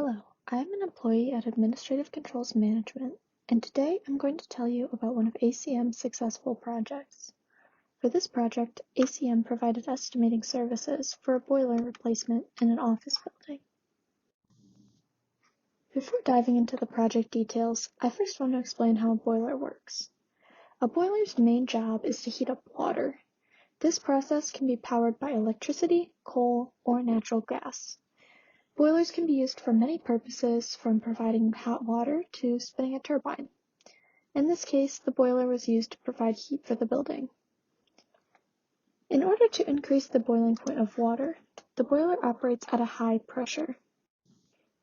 Hello, I'm an employee at Administrative Controls Management, and today I'm going to tell you about one of ACM's successful projects. For this project, ACM provided estimating services for a boiler replacement in an office building. Before diving into the project details, I first want to explain how a boiler works. A boiler's main job is to heat up water. This process can be powered by electricity, coal, or natural gas. Boilers can be used for many purposes, from providing hot water to spinning a turbine. In this case, the boiler was used to provide heat for the building. In order to increase the boiling point of water, the boiler operates at a high pressure.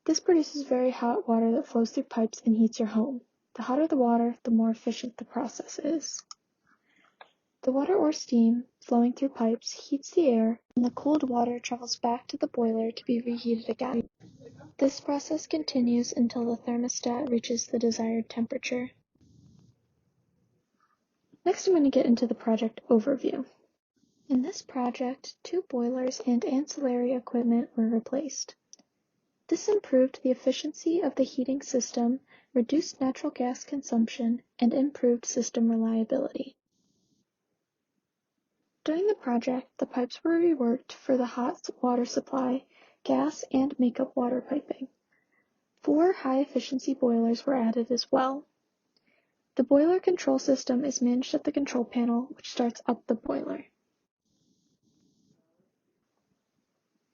This produces very hot water that flows through pipes and heats your home. The hotter the water, the more efficient the process is. The water or steam flowing through pipes heats the air, and the cooled water travels back to the boiler to be reheated again. This process continues until the thermostat reaches the desired temperature. Next, I'm going to get into the project overview. In this project, 2 boilers and ancillary equipment were replaced. This improved the efficiency of the heating system, reduced natural gas consumption, and improved system reliability. During the project, the pipes were reworked for the hot water supply, gas, and makeup water piping. 4 high-efficiency boilers were added as well. The boiler control system is managed at the control panel, which starts up the boiler.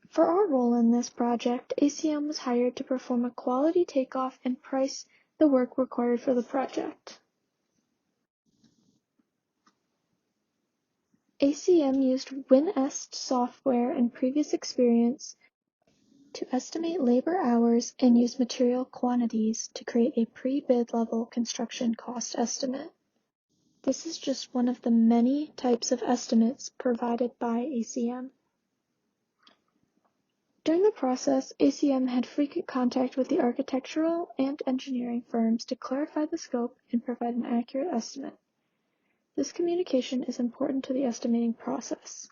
For our role in this project, ACM was hired to perform a quality takeoff and price the work required for the project. ACM used WinEst software and previous experience to estimate labor hours and use material quantities to create a pre-bid level construction cost estimate. This is just one of the many types of estimates provided by ACM. During the process, ACM had frequent contact with the architectural and engineering firms to clarify the scope and provide an accurate estimate. This communication is important to the estimating process.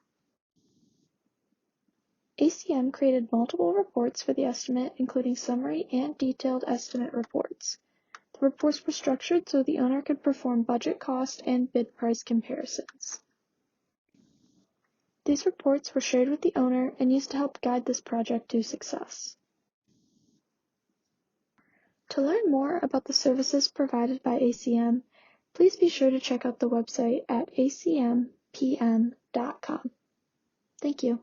ACM created multiple reports for the estimate, including summary and detailed estimate reports. The reports were structured so the owner could perform budget cost and bid price comparisons. These reports were shared with the owner and used to help guide this project to success. To learn more about the services provided by ACM, please be sure to check out the website at acmpm.com. Thank you.